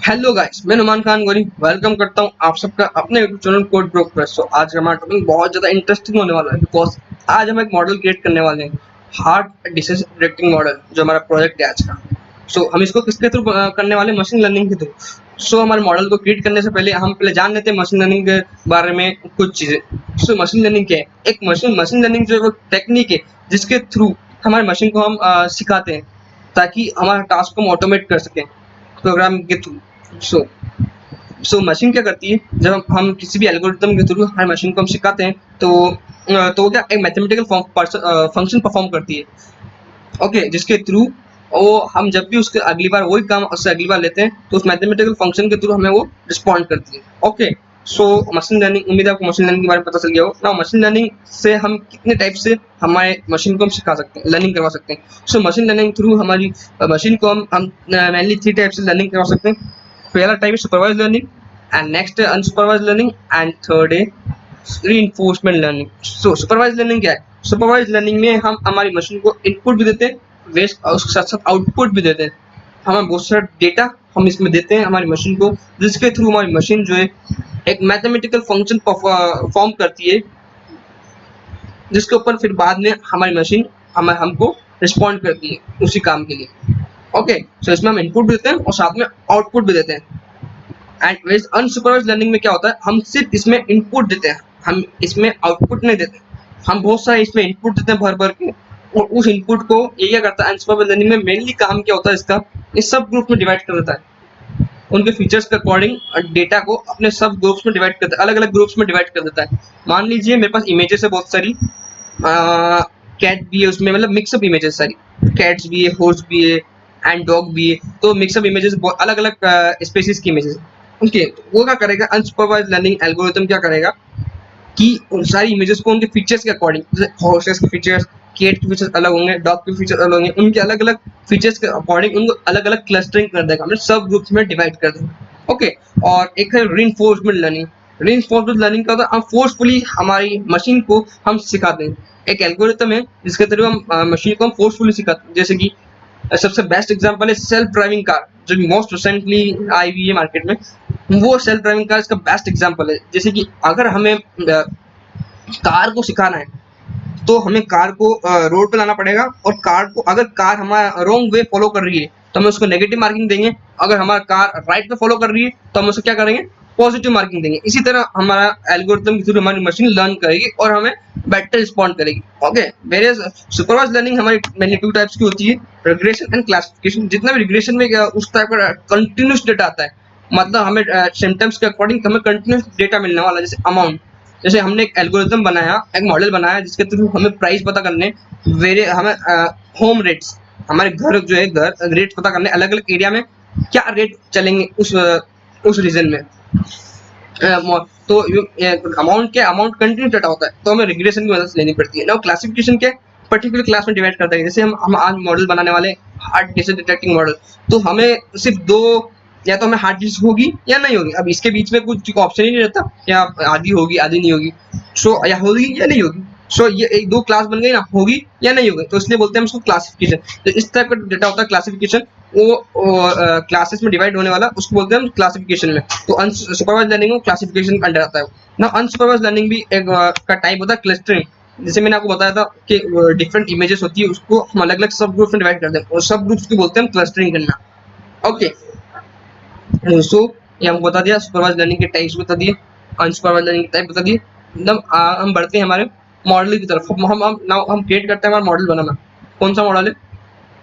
Hello guys, मैं नुमान खान गोरी welcome करता हूं आप सबका अपने YouTube channel code bro press. तो आज हमारा टॉपिक बहुत ज़्यादा इंटरेस्टिंग होने वाला है बिकॉज आज हम एक मॉडल क्रिएट करने वाले हैं, हार्ट डिसीज डिटेक्टिंग मॉडल, जो हमारा प्रोजेक्ट है आज का। हम इसको किसके थ्रू करने वाले, मशीन लर्निंग के थ्रू। हमारे मॉडल को क्रिएट करने से पहले हम जान लेते हैं मशीन लर्निंग के बारे में कुछ चीज़ें। मशीन लर्निंग क्या है? एक मशीन लर्निंग जो है वो टेक्निक है जिसके थ्रू हमारे मशीन को हम सिखाते हैं ताकि हमारा टास्क को हम ऑटोमेट कर सकें प्रोग्राम के थ्रू। सो मशीन क्या करती है, जब हम किसी भी एल्गोरिथम के थ्रू हर मशीन को हम सिखाते हैं तो वो क्या एक मैथमेटिकल फंक्शन परफॉर्म करती है। ओके, जिसके थ्रू वो हम जब भी उसके अगली बार वही काम उससे अगली बार लेते हैं तो उस मैथमेटिकल फंक्शन के थ्रू हमें वो रिस्पॉन्ड करती है। ओके, मशीन लर्निंग, उम्मीद है आपको मशीन लर्निंग के बारे में पता चल गया हो ना। मशीन लर्निंग से हम कितने टाइप से हमारे मशीन को हम सिखा सकते हैं, लर्निंग करवा सकते हैं। मशीन लर्निंग थ्रू हमारी मशीन को हम मेनली 3 टाइप से लर्निंग करवा सकते हैं। पहला टाइप है सुपरवाइज लर्निंग, एंड नेक्स्ट है अनसुपरवाइज लर्निंग, एंड थर्ड है रीइंफोर्समेंट लर्निंग। सुपरवाइज लर्निंग क्या है? सुपरवाइज लर्निंग में हम हमारी मशीन को इनपुट भी देते हैं, वेस्ट और उसके साथ साथ आउटपुट भी देते हैं। हमें बहुत सारा डेटा हम इसमें देते हैं हमारी मशीन को, जिसके थ्रू हमारी मशीन जो है एक मैथमेटिकल फंक्शन परफॉर्म करती है, जिसके ऊपर फिर बाद में हमारी मशीन हमको रिस्पॉन्ड करती है उसी काम के लिए। ओके, इसमें हम इनपुट भी देते हैं और साथ में आउटपुट भी देते हैं। एंड अनसुपरवाइज लर्निंग में क्या होता है, हम सिर्फ इसमें इनपुट देते हैं, हम इसमें आउटपुट नहीं देते। हम बहुत सारे इसमें इनपुट देते हैं भर भर के, और उस इनपुट को ये क्या करता है, अनसुपरवाइज लर्निंग में मेनली काम क्या होता है इसका, इस सब ग्रुप में डिवाइड कर देता है। उनके फीचर्स के अकॉर्डिंग डेटा को अपने सब ग्रुप्स में डिवाइड करता है, अलग अलग ग्रुप्स में डिवाइड कर देता है। मान लीजिए मेरे पास इमेजेस है बहुत सारी, कैट भी है उसमें, मतलब मिक्सअप इमेजेस सारी, कैट्स भी है, हॉर्स भी है, एंड डॉग भी है। तो मिक्सअप इमेजेस अलग अलग स्पेसीज की इमेजेस। ओके, वो क्या करेगा, अनसुपरवाइज लर्निंग एल्गोरिथम क्या करेगा कि उन सारी इमेजेस को उनके फीचर्स के अकॉर्डिंग, जैसे हॉर्सेस के फीचर्स, केट के फीचर्स अलग होंगे, डॉग के फीचर्स अलग होंगे, उनके अलग अलग फीचर्स के अकॉर्डिंग उनको अलग अलग क्लस्टरिंग कर देगा, मतलब सब ग्रुप्स में डिवाइड कर देगा। ओके, और एक है रीइंफोर्समेंट लर्निंग। रीइंफोर्समेंट लर्निंग का होता है हम फोर्सफुली हमारी मशीन को हम सिखाते हैं। एक एल्गोरिथम है जिसके थ्रू हम मशीन को हम फोर्सफुली सिखाते हैं। जैसे कि सबसे बेस्ट एग्जांपल है सेल्फ ड्राइविंग कार, जो मोस्ट रिसेंटली आई हुई है मार्केट में। वो सेल्फ ड्राइविंग कार इसका बेस्ट एग्जांपल है। जैसे कि अगर हमें कार को सिखाना है तो हमें कार को रोड पे लाना पड़ेगा, और कार को अगर कार हमारा रॉन्ग वे फॉलो कर रही है तो हम उसको नेगेटिव मार्किंग देंगे। अगर हमारा कार राइट पे फॉलो कर रही है तो हम उसको क्या करेंगे, पॉजिटिव मार्किंग देंगे। इसी तरह हमारा एल्गोरिथम के थ्रू हमारी मशीन लर्न करेगी और हमें बेटर रिस्पॉन्ड करेगी। ओके, वेयर सुपरवाइज लर्निंग हमारी मेनली 2 टाइप्स की होती है, रिग्रेशन एंड क्लासिफिकेशन। जितना भी रिग्रेशन में उस टाइप का कंटिन्यूस डेटा आता है, मतलब हमें सिम्टम्स के अकॉर्डिंग हमें कंटिन्यूस डेटा मिलने वाला है। जैसे अमाउंट, जैसे हमने एक एल्गोरिथम बनाया, एक मॉडल बनाया जिसके थ्रू हमें प्राइस पता करने, वेरे हमें होम रेट्स, हमारे घर जो है घर रेट पता करने, अलग अलग एरिया में क्या रेट चलेंगे उस रीजन में। तो अमाउंट क्या, अमाउंट कंटिन्यूस डाटा होता है, तो हमें रिग्रेशन की मदद से लेनी पड़ती है ना। क्लासिफिकेशन क्या, पर्टिकुलर क्लास में डिवाइड करता है। जैसे हम आज मॉडल बनाने वाले हार्ट डिसीज डिटेक्टिंग मॉडल, तो हमें सिर्फ दो, या तो हमें हार्ट डिसीज होगी या नहीं होगी, अब इसके बीच में कुछ ऑप्शन ही नहीं रहता, या आधी होगी आधी नहीं होगी, या होगी या नहीं होगी। ये एक दो क्लास बन गई ना, होगी या नहीं होगी, तो इसलिए बोलते हैं हम उसको क्लासिफिकेशन। तो इस टाइप का डेटा होता है क्लासिफिकेशन, वो क्लासेस में डिवाइड होने वाला, उसको बोलते हैं हम क्लासिफिकेशन में। तो अनसुपरवाइज लर्निंग क्लासिफिकेशन के अंडर आता है ना। अनसुपरवाइज लर्निंग भी एक का टाइप होता है क्लस्टरिंग। जैसे मैंने आपको बताया था कि डिफरेंट इमेजेस होती है, उसको हम अलग अलग सब ग्रुप में डिवाइड करते हैं, और सब ग्रुप्स को बोलते हैं हम क्लस्टरिंग करना। ओके, ये हमको बता दिया, सुपरवाइज लर्निंग के टाइप्स बता दिए, अनसुपरवाइज लर्निंग के टाइप बता दिए। एकदम हम बढ़ते हैं हमारे मॉडल की तरफ। हम क्रिएट करते हैं हमारा मॉडल बनाना। कौन सा मॉडल है?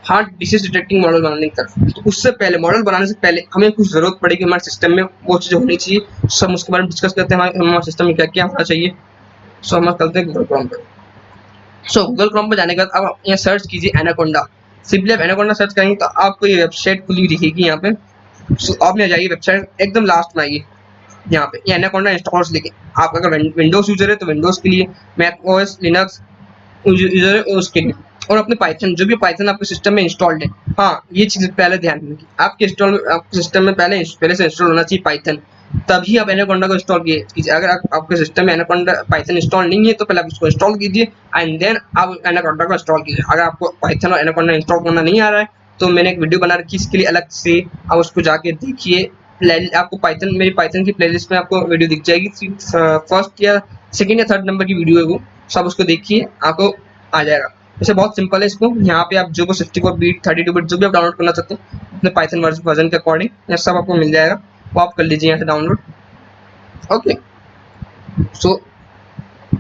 हार्ट डिसीज डिटेक्टिंग मॉडल बनाने की तरफ। तो उससे पहले, मॉडल बनाने से पहले हमें कुछ जरूरत पड़ेगी हमारे सिस्टम में, वो चीज़ होनी चाहिए। सब उसके बारे में डिस्कस करते हैं, हमारे सिस्टम में क्या क्या होना चाहिए। हम करते हैं गूगल क्रोम पर। गूगल क्रोम पर जाने के बाद अब आप यहाँ सर्च कीजिए एनाकोंडा। सिंपली आप एनाकोंडा सर्च करेंगे तो आपको ये वेबसाइट खुली दिखेगी यहाँ पे। आप यहाँ जाइए, वेबसाइट एकदम लास्ट में आइए, यहाँ पे ये एनाकोंडा इंस्टॉल्स लिखे। आप अगर विंडोज यूजर है तो विंडोज के लिए, मैक ओएस लिनक्स यूजर है उसके लिए, और अपने पाइथन, जो भी पाइथन आपके सिस्टम में इंस्टॉल्ड है। हाँ, ये चीज़ पहले ध्यान रखिए, आपके सिस्टम में पहले से इंस्टॉल होना चाहिए पाइथन, तभी आप एनाकोंडा को इंस्टॉल कीजिए। अगर आपके सिस्टम में एनाकोंडा पाइथन इंस्टॉल नहीं है तो पहले आप उसको इंस्टॉल कीजिए, एंड देन आप एनाकोंडा को इंस्टॉल कीजिए। अगर आपको पाइथन और एनाकोंडा इंस्टॉल करना नहीं आ रहा है तो मैंने एक वीडियो बना रखी इसके लिए अलग से, आप उसको जाके देखिए, आपको पाइथन, मेरी पाइथन की प्लेलिस्ट में आपको वीडियो दिख जाएगी, फर्स्ट या सेकंड या थर्ड नंबर की वीडियो है वो, सब उसको देखिए, आपको आ जाएगा। वैसे बहुत सिंपल है, इसको यहाँ पे आप जो 64 बीट 32 बीट जो भी आप डाउनलोड करना चाहते हो अपने पाइथन वर्जन के अकॉर्डिंग, यह सब आपको मिल जाएगा, वो आप कर लीजिए यहाँ से डाउनलोड। ओके, सो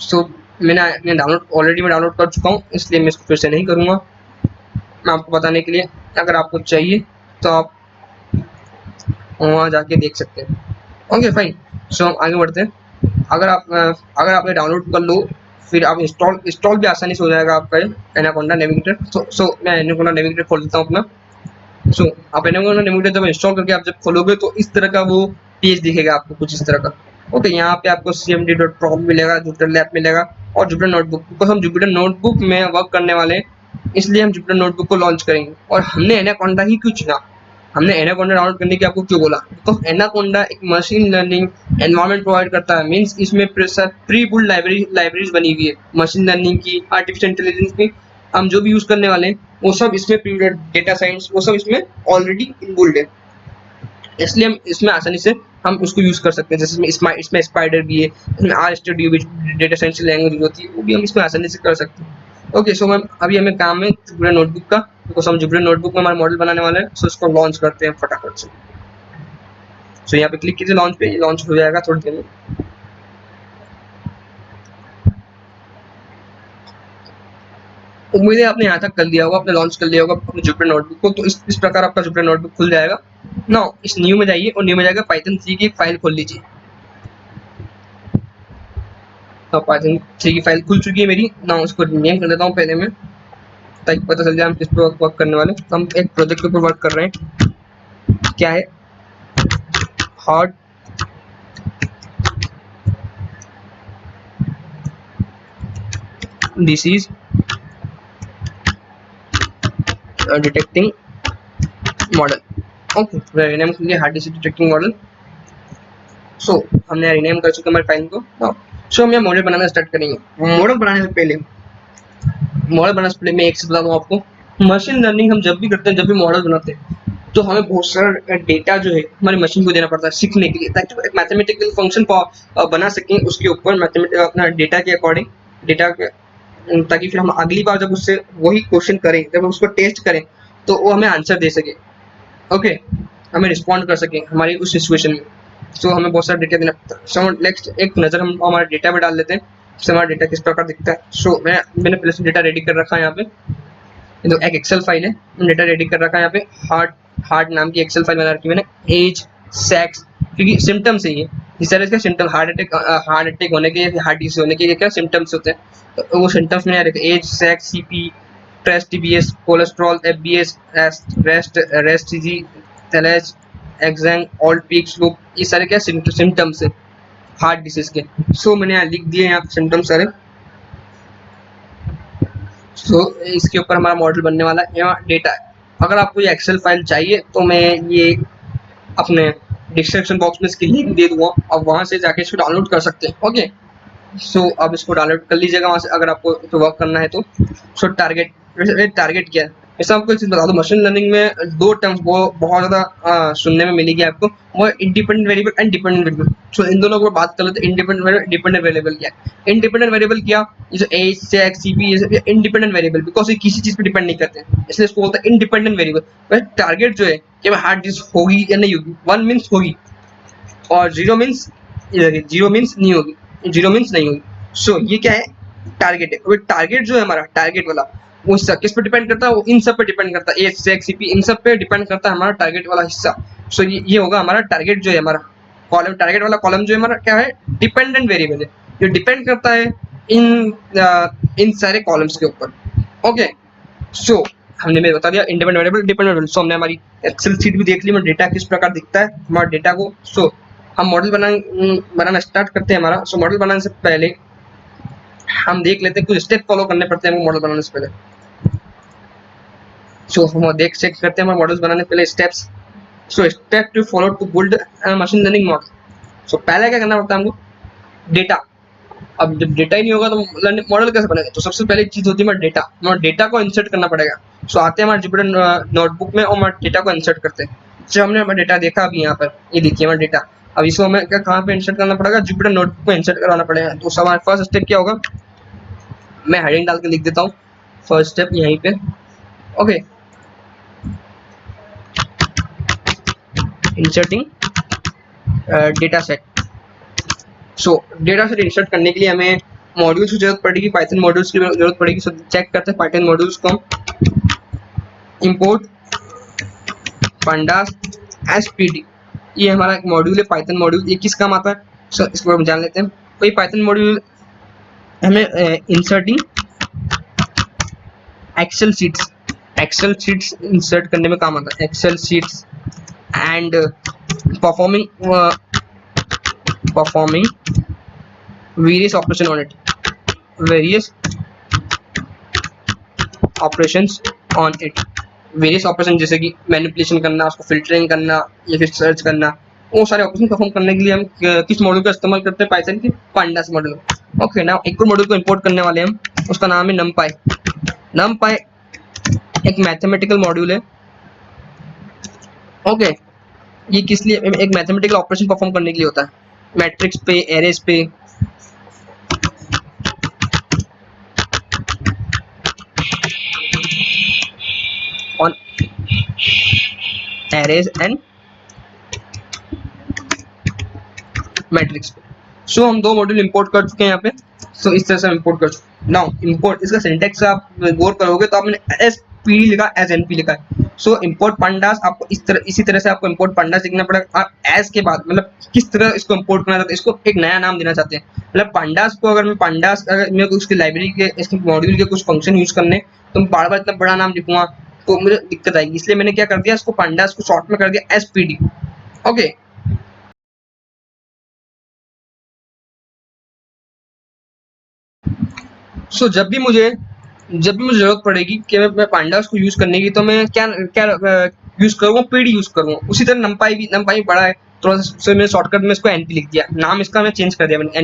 सो मैंने डाउनलोड ऑलरेडी मैं डाउनलोड कर चुका हूँ, इसलिए मैं इसको फिर से नहीं करूँगा। मैं आपको बताने के लिए, अगर आपको चाहिए तो आप वहाँ जाके देख सकते हैं। ओके फाइन, सो हम आगे बढ़ते हैं। अगर आपने डाउनलोड कर लो, फिर आप इंस्टॉल भी आसानी से हो जाएगा आपका एनाकोंडा नेविगेटर। सो मैं एनाकोंडा नेविगेटर खोल देता हूँ अपना। सो आप एनाकोंडा नेविगेटर जब इंस्टॉल करके आप जब खोलोगे तो इस तरह का वो पेज दिखेगा आपको, कुछ इस तरह का। ओके, यहाँ पे आपको cmd.prompt मिलेगा, जुपिटर लैब मिलेगा और जुपिटर नोटबुक। बिकॉज हम जुपिटर नोटबुक में वर्क करने वाले हैं, इसलिए हम जुपिटर नोटबुक को लॉन्च करेंगे। और हमने एनाकोंडा ही क्यों चुना, हमने एनाकोंडा डाउनलोड करने की आपको क्यों बोला, तो एनाकोंडा एक मशीन लर्निंग एनवायरनमेंट प्रोवाइड करता है। मींस इसमें प्री बुल्ड लाइब्रेरीज बनी हुई है मशीन लर्निंग की, आर्टिफिशियल इंटेलिजेंस की। हम जो भी यूज करने वाले हैं वो सब इसमें, डेटा साइंस वो सब इसमें ऑलरेडी इनबिल्ड है, इसलिए हम इसमें आसानी से हम उसको यूज कर सकते हैं। जैसे इसमें स्पाइडर भी है, इसमें आर स्टूडियो भी डेटा साइंस लैंग्वेज होती है, वो भी हम इसमें आसानी से कर सकते हैं। ओके, सो मैम अभी हमें काम है जुपिटर नोटबुक का, बिकॉज हम जुपिटर नोटबुक में हमारा मॉडल बनाने वाले हैं। सो इसको लॉन्च करते हैं फटाफट से। सो यहाँ पे क्लिक कीजिए लॉन्च पे, लॉन्च हो जाएगा थोड़ी देर में। उम्मीद है आपने यहाँ तक कर लिया होगा, आपने लॉन्च कर लिया होगा अपने जुपिटर नोटबुक को। तो इस प्रकार आपका जुपिटर नोटबुक खुल जाएगा। नाउ इस न्यू में जाइए और न्यू में जाकर पाइथन 3 की एक फाइल खोल लीजिए। तो पाइथन 3 की फाइल खुल चुकी है मेरी। नाउ उसको नेम कर देता हूँ पहले मैं, ताकि पता चल जाए हम किस पर वर्क करने वाले। तो हम एक प्रोजेक्ट के ऊपर वर्क कर रहे हैं, क्या है, heart disease detecting model. Okay, rename कर लिया हार्ट डिसीज डिटेक्टिंग मॉडल। सो हमने रीनेम कर चुका हमारे फाइल को। सो हम यहाँ मॉडल बनाना स्टार्ट करेंगे। मॉडल बनाने से पहले मैं एक चीज बता दूँ आपको, मशीन लर्निंग हम जब भी करते हैं, जब भी मॉडल बनाते हैं, तो हमें बहुत सारा डेटा जो है हमारी मशीन को देना पड़ता है सीखने के लिए, ताकि एक मैथमेटिकल फंक्शन बना सकें उसके ऊपर, मैथमेटिकल अपना डेटा के अकॉर्डिंग, डेटा के, ताकि फिर हम अगली बार जब उससे वही क्वेश्चन करें, जब हम उसको टेस्ट करें, तो वो हमें आंसर दे सके। ओके, हमें रिस्पॉन्ड कर सके हमारी उस सिचुएशन में। सो हमें बहुत सारा डेटा देना पड़ता है। सो नेक्स्ट एक नज़र हम हमारे डेटा में डाल लेते हैं, इससे हमारा डेटा किस प्रकार दिखता है। सो मैंने पहले से डेटा रेडी कर रखा है यहाँ पे, तो एक एक्सेल फाइल है, डेटा रेडी कर रखा है यहाँ पे। हार्ट नाम की एक्सेल फाइल बना रखी है मैंने, एज, सेक्स, क्योंकि सिम्टम्स है ये, इस तरह के सिम्टम, हार्ट अटैक होने के, हार्ट डिसीज होने के क्या सिम्टम्स होते हैं, तो वो सिम्टम्स में रखे, age, sex, CP, trest, TBS, cholesterol, FBS, rest G, LH, exang, old peak, slope, ये सारे क्या सिम्टम्स है हार्ट डिसीज के। सो मैंने यहाँ लिख दिए यहाँ सिम्टम्स सारे। सो इसके ऊपर हमारा मॉडल बनने वाला है। यहाँ डेटा है, अगर आपको ये एक्सेल फाइल चाहिए तो मैं ये अपने डिस्क्रिप्शन बॉक्स में इसकी लिंक दे दूंगा, आप वहाँ से जाके इसको डाउनलोड कर सकते हैं। ओके, सो अब इसको डाउनलोड कर लीजिएगा वहाँ से, अगर आपको तो वर्क करना है तो। सो टारगेट क्या है, ऐसा आपको एक चीज़ बता दूँ, मशीन लर्निंग में दो टर्म्स बहुत ज़्यादा सुनने में मिलेगी आपको, वो independent variable and dependent variable. So इन दोनों को बात कर लेते हैं। डिपेंडेंट वेरिएबल क्या है, इंडिपेंडेंट वेरिएबल क्या, जैसे एज, सेक्स, सीपी, ये सब इंडिपेंडेंट वेरिएबल, बिकॉज ये किसी चीज़ पे डिपेंड नहीं करते, इसलिए इसको बोलते हैं इंडिपेंडेंट वेरिएबल। वैसे टारगेट जो है कि हार्ट डिसीज होगी या नहीं होगी, 1 मीन्स होगी और 0 मीन्स नहीं होगी, 0 मीन्स नहीं होगी। सो ये क्या है, टारगेट है। टारगेट जो है हमारा, टारगेट वाला, वो हिस्सा किस पे डिपेंड करता है, वो इन सब पे डिपेंड करता है, एज, सेक्स, सीपी, इन सब पे डिपेंड करता है हमारा टारगेट वाला हिस्सा। सो ये होगा हमारा टारगेट जो है, हमारा कॉलम, टारगेट वाला कॉलम जो है हमारा क्या है, डिपेंडेंट वेरिएबल है, जो डिपेंड करता है इन सारे कॉलम्स के ऊपर। ओके, सो हमने मैं बता दिया इंडिपेंडेंट वेरिएबल, डिपेंडेंट वेरिएबल। सो हमने हमारी एक्सेल शीट भी देख ली, मैं डेटा किस प्रकार दिखता है हमारे डेटा को। सो हम मॉडल बनाना स्टार्ट करते हैं हमारा। सो मॉडल बनाने से पहले हम देख लेते हैं, कुछ स्टेप फॉलो करने पड़ते हैं मॉडल बनाने से पहले। सो हम चेक करते हैं हमारे मॉडल्स बनाने से पहले steps. So step to follow to build machine learning model. So पहले क्या करना पड़ता है हमको, डेटा। अब जब डेटा ही नहीं होगा तो मॉडल कैसे बनेगा, तो सबसे पहले चीज होती है हमारा डेटा, हमारा डेटा को इंसर्ट करना पड़ेगा। सो आते हैं हमारे जुपिटर नोटबुक में और हमारे डेटा को इंसर्ट करते हैं। जो हमने हमारा डेटा देखा अभी यहाँ पर, ये देखिए हमारा डेटा। अब इसको हमें क्या कहाँ पे इंसर्ट करना पड़ेगा, जुपिटर नोटबुक में इंसर्ट कराना पड़ेगा। तो हमारा फर्स्ट स्टेप क्या होगा, मैं हेडिंग डाल के लिख देता हूँ फर्स्ट स्टेप यहीं पे। Okay, inserting data set. सो डेटा सेट इंसर्ट करने के लिए हमें मॉड्यूल्स की जरूरत पड़ेगी, पाइथन मॉड्यूल्स की जरूरत पड़ेगी। सो चेक करते हैं पाइथन मॉड्यूल्स को। इंपोर्ट pandas spd, ये हमारा एक मॉड्यूल है पाइथन मॉड्यूल। ये किस काम आता है, सो इसको हम जान लेते हैं। तो ये पाइथन मॉड्यूल हमें इंसर्टिंग एक्सेल शीट्स इंसर्ट करने में काम आता है। Excel sheets and performing various operation on it, various operations on it. Various operation जैसे कि मैनिपुलेशन करना, उसको फिल्टरिंग करना या फिर सर्च करना, वो सारे ऑपरेशन परफॉर्म करने के लिए हम किस मॉड्यूल का इस्तेमाल करते हैं, पाइथन के pandas मॉड्यूल। ओके, नाउ एक और मॉड्यूल को इंपोर्ट करने वाले हम, उसका नाम है numpy एक मैथमेटिकल मॉड्यूल है। ओके, ये किस लिए, एक मैथमेटिकल ऑपरेशन परफॉर्म करने के लिए होता है, मैट्रिक्स पे, एरेज पे। ऑन एरेज एंड मैट्रिक्स पे। सो हम दो मॉड्यूल इंपोर्ट कर चुके हैं यहाँ पे। सो इस तरह से हम इंपोर्ट कर चुके। नाउ इंपोर्ट, इसका सिंटेक्स आप गौर करोगे तो आपने एसपीडी लिखा, एज एनपी लिखा है। सो इंपोर्ट pandas, आपको इसी तरह से आपको इंपोर्ट pandas लिखना पड़ेगा। आप एज के बाद मतलब किस तरह इसको इंपोर्ट करना चाहते हैं, इसको एक नया नाम देना चाहते हैं। मतलब pandas को अगर मैं pandas, अगर मेरे को उसकी लाइब्रेरी के, इसके मॉड्यूल के कुछ फंक्शन यूज करने, तो मैं बार बार इतना बड़ा नाम लिखूंगा तो मुझे दिक्कत आएगी। इसलिए मैंने क्या कर दिया, इसको pandas को शॉर्ट में कर दिया एसपीडी। ओके, सो जब भी मुझे जरूरत पड़ेगी कि मैं pandas को यूज करने की, तो मैं क्या क्या यूज करूँगा, पीडी यूज करूँगा। उसी तरह numpy भी बड़ा है थोड़ा सा, so मैंने शॉर्टकट में इसको एनपी लिख दिया, नाम इसका मैं चेंज कर दिया मैंने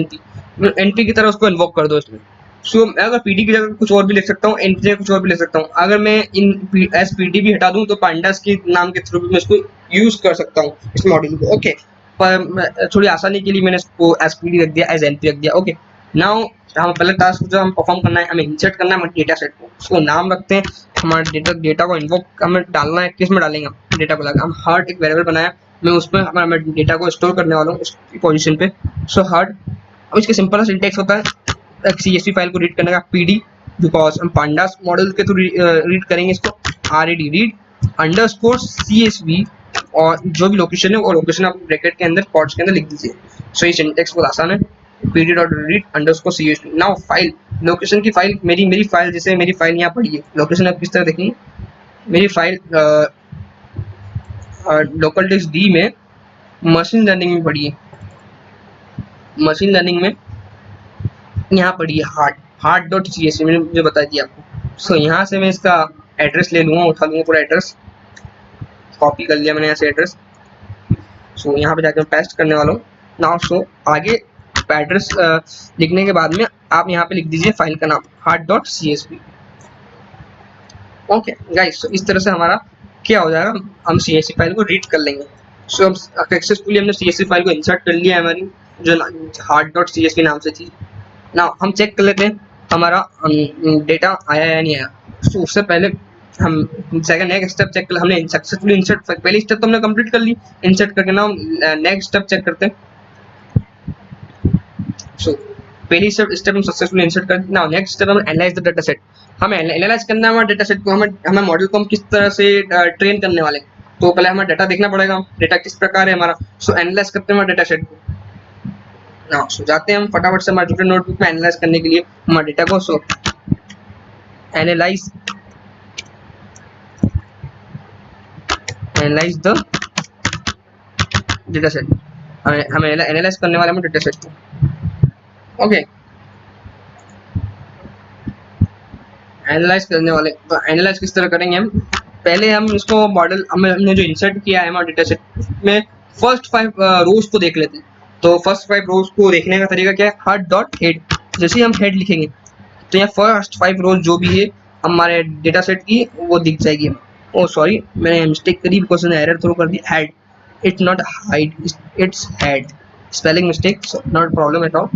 एनपी की तरह उसको इन्वोक कर दो इसमें। सो मैं अगर पीडी की जगह कुछ और भी लिख सकता हूँ, एनपी की जगह कुछ और भी लिख सकता हूँ। अगर मैं इन एसपीडी भी हटा दूँ तो pandas के नाम के थ्रू भी मैं इसको यूज कर सकता हूँ, इस मॉड्यूल को। ओके, पर थोड़ी आसानी के लिए मैंने इसको एसपीडी रख दिया, एज एनपी रख दिया। ओके, नाउ हम पहले टास्क जो हम परफॉर्म करना है, हमें इंसर्ट करना है हमारे डेटा सेट को। उसको नाम रखते हैं, हमारे डेटा को इन्वोक हमें डालना है। किस में डालेंगे, हम डेटा को लगा, हम हर्ट एक वेरिएबल बनाया, मैं उसमें हमारे डेटा को स्टोर करने वाला हूँ उसकी पोजीशन पे। सो हर्ट, अब इसके सिंपल सा सिंटेक्स होता है एक सीएसवी फाइल को रीड करने का, पीडी, बिकॉज हम pandas मॉडल के थ्रू रीड करेंगे इसको, red रीड अंडरस्कोर सीएसवी, और जो भी लोकेशन है वो लोकेशन आप ब्रैकेट के अंदर, कोट्स के अंदर लिख दीजिए। सो ये सिंटेक्स बहुत आसान है, pd.read_csv। नाउ फाइल, लोकेशन की फाइल, मेरी फाइल, जैसे मेरी फाइल यहाँ पड़ी है, लोकेशन आप किस तरह देखेंगे, मेरी फाइल लोकल डिस्क डी में मशीन लर्निंग में पड़ी है, मशीन लर्निंग में यहाँ पड़ी है हार्ट.csv, मैंने मुझे बता दिया आपको। सो यहाँ से मैं इसका एड्रेस ले लूँगा, उठा लूँगा पूरा एड्रेस, कॉपी कर लिया मैंने यहाँ से एड्रेस। सो यहाँ पे जाकर पेस्ट करने वाला हूँ। नाउ सो आगे एड्रेस लिखने के बाद में आप यहाँ पे लिख दीजिए फाइल का नाम heart.csv। ओके गाइस, सो इस तरह से हमारा क्या हो जाएगा, हम csv फाइल को रीड कर लेंगे। सो हम सक्सेसफुली हमने csv फाइल को इंसर्ट कर लिया है हमारी, जो heart.csv नाम से थी। नाउ हम चेक कर लेते हैं हमारा डेटा आया या नहीं आया। सो उससे पहले हम सेकंड नेक्स्ट स्टेप चेक कर, हमने सक्सेसफुली इंसर्ट, पहली स्टेप तो हमने कंप्लीट कर ली इंसर्ट करके। ना नेक्स्ट स्टेप चेक करते हैं। सो पहली स्टेप हम सक्सेसफुली इंसर्ट कर दी। नाउ नेक्स्ट स्टेप हम एनालाइज द डाटा सेट, हमें एनालाइज करना है हमारे डाटा सेट को, हमें मॉडल को हम किस तरह से ट्रेन करने वाले। तो पहले हमें डाटा देखना पड़ेगा, डेटा किस प्रकार है हमारा। सो एनालाइज करते हैं हमारे डाटा सेट को। नाउ सो जाते हैं हम फटाफट से हमारे जुपिटर नोटबुक में एनालाइज करने के लिए हमारे डेटा को। सो एनालाइज द डेटा सेट, हमें एनालाइज करने वाले हम डेटा सेट को। ओके, एनालाइज करने वाले, तो एनालाइज किस तरह करेंगे हम, पहले हम इसको मॉडल हमने जो इंसर्ट किया है हमारे डेटा सेट में, फर्स्ट 5 रोज को देख लेते हैं। तो फर्स्ट 5 रोज को देखने का तरीका क्या है, heart.head, जैसे ही हम हेड लिखेंगे तो यहाँ फर्स्ट 5 रोज जो भी है हमारे डेटा सेट की वो दिख जाएगी। ओ सॉरी, मैंने मिस्टेक करी बिकॉज मैंने एरर थ्रो कर दी, head, it's not hide, it's head, spelling mistake, not problem at all.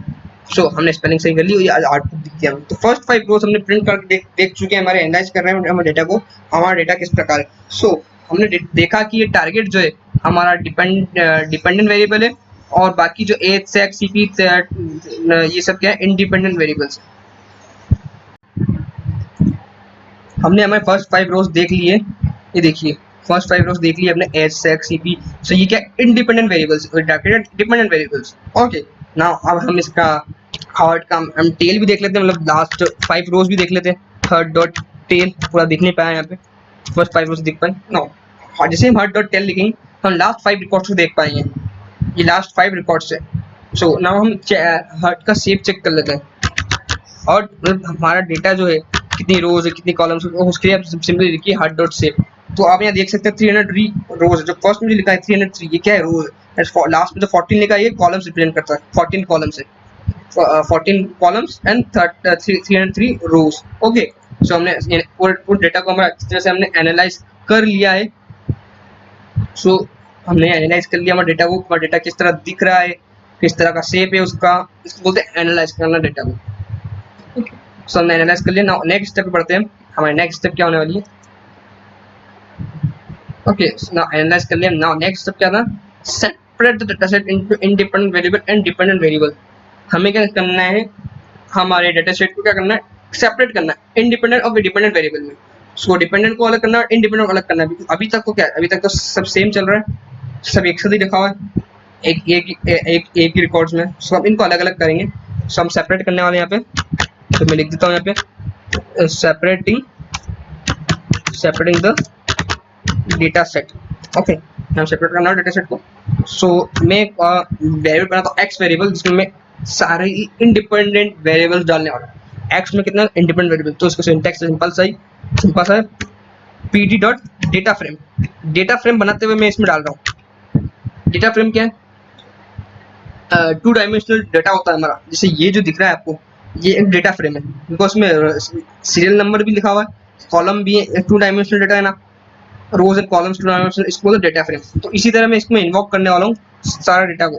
So हमने स्पेलिंग सही कर ली, ये आज आउटपुट दिख गया। तो फर्स्ट 5 रोज हमने प्रिंट करके देख चुके हैं, हमारे एनालाइज कर रहे हैं हमारे डेटा को, हमारा डेटा किस प्रकार है। सो हमने देखा कि ये टारगेट जो है हमारा डिपेंडेंट वेरिएबल है, और बाकी जो एज सेक सीपी ये सब क्या है, इंडिपेंडेंट वेरिएबल्स। हमने हमारे फर्स्ट 5 रोज देख लिए, ये देखिए फर्स्ट 5 रोज देख लिए अपने एज सेक सीपी। सो ये क्या, independent variables, dependent variables. Okay, now अब हम इसका हार्ड का हम टेल भी देख लेते हैं, मतलब लास्ट 5 रोज भी देख लेते हैं। थर्ड डॉट टेल पूरा दिख नहीं पाया यहाँ पे, फर्स्ट 5 रोज दिख पाए नो। जैसे हम हर्ड डॉट टेल लिखेंगे हम लास्ट 5 रिकॉर्ड्स को देख पाएंगे, ये लास्ट 5 रिकॉर्ड्स है। सो नाउ हम हर्ड का शेप चेक कर लेते हैं, और हमारा डेटा जो है कितनी रोज है कितनी कॉलम्स, उसके लिए आप सिंपली लिखिए हर्ड डॉट शेप। तो आप यहाँ देख सकते हैं 303 रोज, जो फर्स्ट में जो लिखा है 303, ये क्या है, रोज। लास्ट में जो 14 लिखा है ये कॉलम्स रिप्रेजेंट करता है, 14 कॉलम्स है, 14 कॉलम्स एंड 303 रोज। ओके, सो हमने पूरे डेटा को हमारा अच्छी तरह से हमने एनालाइज कर लिया है। सो हमने एनालाइज कर लिया हमारे डेटा को, हमारा डेटा किस तरह दिख रहा है, किस तरह का शेप है उसका, इसको बोलते हैं एनालाइज करना डेटा को। सो हमने एनालाइज कर लिया। नाउ नेक्स्ट स्टेप पे बढ़ते हैं, हमारी नेक्स्ट स्टेप क्या होने वाली है। ओके, नाउ एनालाइज कर लिया। नाउ नेक्स्ट स्टेप क्या था, separate the data set into independent variable and dependent variable. हमें क्या करना है, हमारे डेटा सेट को क्या करना है, सेपरेट करना है इंडिपेंडेंट और डिपेंडेंट वेरिएबल में। सो डिपेंडेंट को अलग करना है, इंडिपेंडेंट को अलग करना है। अभी तक को क्या है, अभी तक तो सब सेम चल रहा है, सब एक साथ ही लिखा हुआ है एक ही रिकॉर्ड्स में। सो हम इनको अलग अलग करेंगे। सो हम सेपरेट करने वाले हैं यहाँ पे, तो मैं लिख देता हूँ यहाँ पे separating the data set. Okay, हम सेपरेट करना है डेटा सेट को। सो मैं वेरिएबल बनाता हूँ एक्स वेरिएबल, जिसमें मैं सारे ही इंडिपेंडेंट वेरिएबल्स डालने वाला हूँ। एक्स में कितना इंडिपेंडेंट वेरिएबल, तो इसको सिंटैक्स सिंपल सा है PD dot data frame. Data frame बनाते हुए मैं इसमें डाल रहा हूँ। डेटा फ्रेम क्या है, 2 डायमेंशनल डेटा होता है हमारा, जैसे ये जो दिख रहा है आपको, ये एक डेटा फ्रेम है, बिकॉज में सीरियल नंबर भी लिखा हुआ है, कॉलम भी है, 2 डायमेंशनल डेटा है ना, रोज एंड कॉलम्स 2 डायमेंशनल, इसको बोलते डेटा फ्रेम। तो इसी तरह मैं इसमें इन्वॉक करने वाला हूँ सारा डेटा को।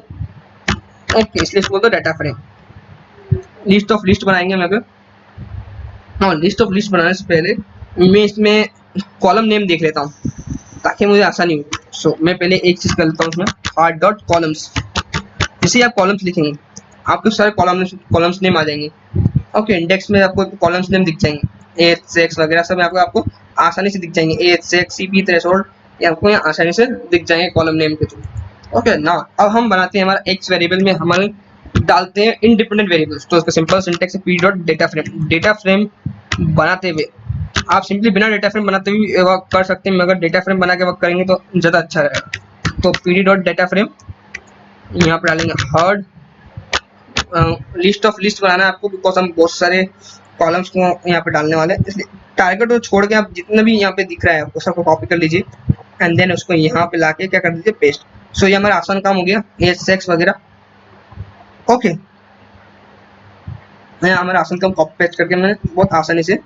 ओके, इसलिए इसको बोलते data frame. List of list बनाएंगे हम यहाँ पे। हाँ, लिस्ट ऑफ लिस्ट बनाने से पहले मैं इसमें कॉलम नेम देख लेता हूँ ताकि मुझे आसानी हो। सो मैं पहले एक चीज़ कर लेता हूँ इसमें, हार्ड डॉट कॉलम्स। जैसे आप कॉलम्स लिखेंगे आपके सारे कॉलम्स नेम आ जाएंगे। ओके, इंडेक्स में आपको कॉलम्स नेम दिख जाएंगे, एच सेक्स वगैरह सब आपको आसानी से दिख जाएंगे, एच सेक्स सीपी थ्रेशोल्ड, ये आपको यहाँ आसानी से दिख जाएंगे कॉलम नेम के थ्रू। ओके, ना अब हम बनाते हैं हमारा एक्स वेरिएबल में हमारे डालते हैं इंडिपेंडेंट वेरिएबल्स। तो इसका सिंपल सिंटैक्स है P dot data frame. Data frame बनाते हुए आप सिंपली बिना डेटा फ्रेम बनाते हुए वर्क कर सकते हैं, मगर डेटा फ्रेम बना के वर्क करेंगे तो ज़्यादा अच्छा रहेगा। तो पी डॉट डेटा फ्रेम यहाँ पर डालेंगे हर्ड लिस्ट ऑफ लिस्ट बनाना है आपको, बिकॉज हम बहुत सारे कॉलम्स को यहाँ पे डालने वाले हैं, इसलिए टारगेट को छोड़ के आप जितना भी यहाँ पे दिख रहा है आपको सबको कॉपी कर लीजिए एंड देन उसको यहाँ पे लाके क्या कर दीजिए, पेस्ट। सो ये हमारा आसान काम हो गया, एज सेक्स वगैरह। ओके, हमारा आसान काम कॉपी पेस्ट करके मैंने बहुत आसानी से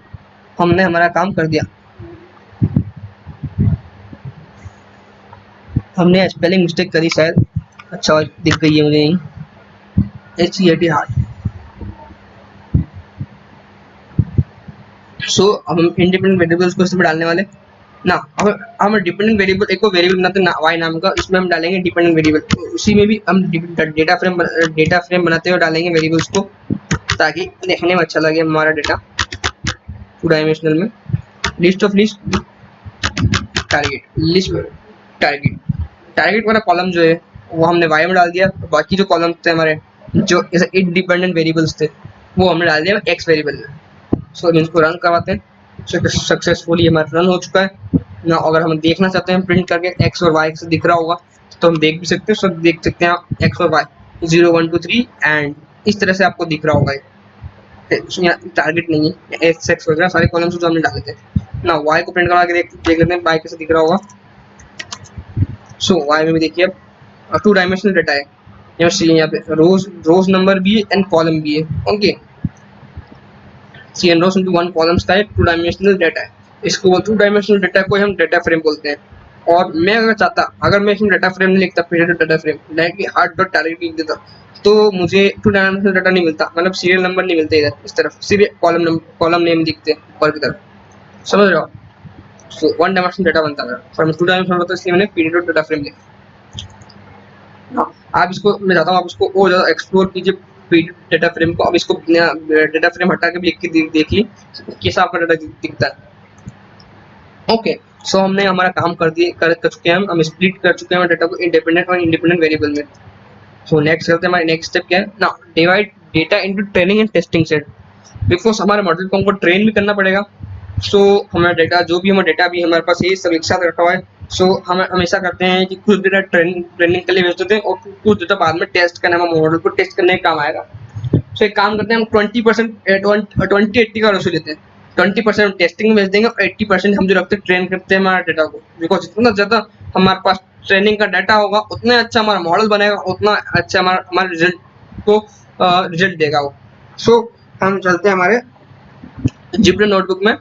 हमने हमारा काम कर दिया। हमने स्पेलिंग मिस्टेक करी शायद, अच्छा दिख गई है मुझे यहीं, HEAT हार्ट। सो अब हम इंडिपेंडेंट वेरिएबल्स को इसमें डालने वाले ना। अब हम डिपेंडेंट वेरिएबल एक और वेरिएबल बनाते हैं ना, वाई नाम का, इसमें हम डालेंगे डिपेंडेंट वेरिएबल। तो उसी में भी हम डेटा फ्रेम बनाते हुए डालेंगे वेरिएबल्स को, ताकि देखने में अच्छा लगे हमारा डेटा 2 डायमेंशनल में। List of list target, list target वाला कॉलम जो है वो हमने वाई में डाल दिया, बाकी जो कॉलम थे हमारे जो इंडिपेंडेंट वेरिएबल्स थे वो हमने डाल दिया एक्स वेरिएबल में। सो इसको रन करवाते हैं। सक्सेसफुली हमारा रन हो चुका है ना। अगर हम देखना चाहते हैं प्रिंट करके एक्स और वाई से दिख रहा होगा तो हम देख भी सकते हैं। सब देख सकते हैं आप एक्स और वाई 0 1 2 3 एंड इस तरह से आपको दिख रहा होगा। टारगेट नहीं है, एक्स एक्स वगैरह सारे कॉलम्स जो हमने डाले थे ना। वाई को प्रिंट करवा के देख लेते हैं वाई कैसे दिख रहा होगा। सो वाई में भी देखिए अब 2 डायमेंशनल डेटा है, यहाँ पे रोज नंबर भी है एंड कॉलम भी है। ओके, सी एन रोज इंटू 1 कॉलम्स का है, 2 डायमेंशनल डेटा है। इसको टू डायमेंशनल डेटा को हम डेटा फ्रेम बोलते हैं। और मैं अगर चाहता, अगर मैं इसमें डाटा फ्रेम नहीं लिखता, period data frame directly hard dot directly लिख देता, तो मुझे टू डायमेंशनल डाटा नहीं मिलता, मतलब सीरियल नंबर नहीं मिलते इधर इस तरफ, सिर्फ कॉलम नेम दिखते ऊपर की तरफ, समझ रहे हो। सो वन डायमेंशनल डाटा बनता है, पर टू डायमेंशनल होता है, इसलिए मैंने पीरियड डॉट डाटा फ्रेम लिखा। आप इसको, मैं चाहता हूँ आप इसको और ज़्यादा एक्सप्लोर कीजिए पीरियड डेटा फ्रेम को। अब इसको डेटा फ्रेम हटा के भी लिख के देखिए कैसा आपका डाटा दिखता है। ओके, सो हमने हमारा काम कर चुके हैं, हम स्प्लिट कर चुके हैं डेटा को इंडिपेंडेंट और इंडिपेंडेंट वेरिएबल में। सो नेक्स्ट करते हैं, हमारा नेक्स्ट स्टेप क्या है ना, divide data into training and testing set. Because हमारे मॉडल को हमको ट्रेन भी करना पड़ेगा। सो हमारा डेटा, जो भी हमारा डेटा भी हमारे पास ये सब एक साथ रखा हुआ है। सो हम हमेशा करते हैं कि कुछ डेटा ट्रेनिंग के लिए भेज देते हैं और कुछ डेटा बाद में टेस्ट करना, हमारे मॉडल को टेस्ट करने का काम आएगा। सो एक काम करते हैं, हम 20% का रेशो लेते हैं। 20% टेस्टिंग में भेज देंगे और 80% हम जो रखते हैं ट्रेन करते हैं हमारे डेटा को। बिकॉज जितना ज़्यादा हमारे पास ट्रेनिंग का डाटा होगा उतना अच्छा हमारा मॉडल बनेगा, उतना अच्छा हमारे रिजल्ट को रिजल्ट देगा वो। सो हम चलते हैं हमारे जिब्रा नोटबुक में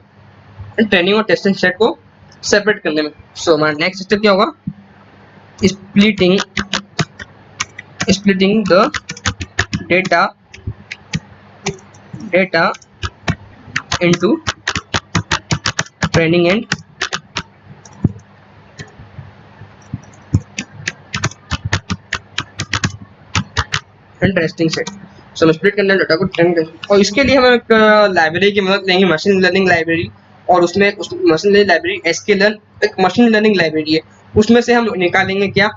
ट्रेनिंग और टेस्टिंग सेट को सेपरेट करने में। सो हमारा नेक्स्ट स्टेप क्या होगा, splitting the data into training and testing set. So split करना डाटा को ट्रेनिंग, और इसके लिए हम एक लाइब्रेरी की मदद लेंगे, मशीन लर्निंग लाइब्रेरी। और उसमें उस मशीन लर्निंग लाइब्रेरी sklearn एक मशीन लर्निंग लाइब्रेरी है, उसमें से हम निकालेंगे क्या,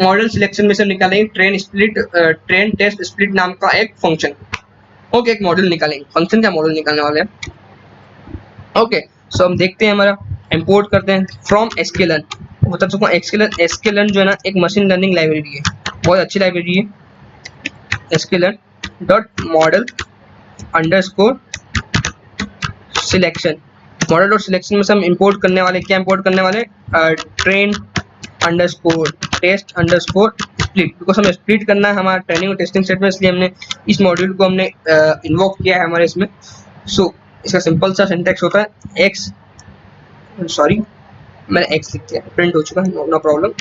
मॉडल सिलेक्शन में से निकालेंगे ट्रेन टेस्ट स्प्लिट नाम का एक फंक्शन। ओके, एक मॉडल निकालेंगे, फंक्शन का मॉडल निकालने वाले हैं। ओके, सो हम देखते हैं, हमारा इंपोर्ट करते हैं फ्रॉम sklearn। बता चुका हूँ sklearn जो है ना एक मशीन लर्निंग लाइब्रेरी है, बहुत अच्छी लाइब्रेरी है। sklearn dot model underscore selection, model dot selection में से हम इंपोर्ट करने वाले, क्या इंपोर्ट करने वाले, train underscore test underscore split. Because हमें स्प्लिट करना है हमारा ट्रेनिंग और टेस्टिंग सेट में, इसलिए हमने इस मॉड्यूल को हमने इन्वोक किया है हमारे इसमें। सो इसका सिंपल सा सिंटैक्स होता है एक्स, सॉरी मैंने एक्स लिख दिया, प्रिंट हो चुका है, नो प्रॉब्लम।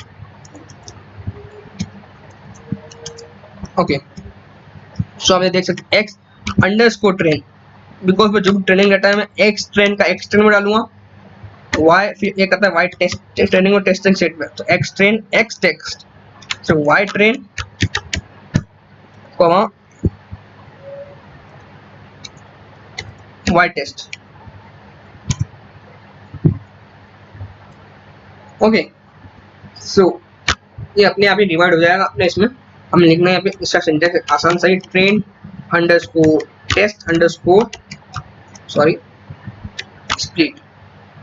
ओके, सो आप देख सकते हैं एक्स अंडरस्कोर ट्रेन, बिकॉज मैं जो ट्रेनिंग डाटा है मैं एक्स ट्रेन का एक्स ट्रेन में डालूंगा, वाई फिर ये कहता है वाई टेस्ट ट्रेनिंग और टेस्टिंग सेट में, तो X train X text, so Y train comma Y test. Okay, so ये अपने आप ही डिवाइड हो जाएगा अपने इसमें। हम लिखना है यहाँ पे इसका सिंटैक्स आसान सा ही, train underscore test underscore sorry split,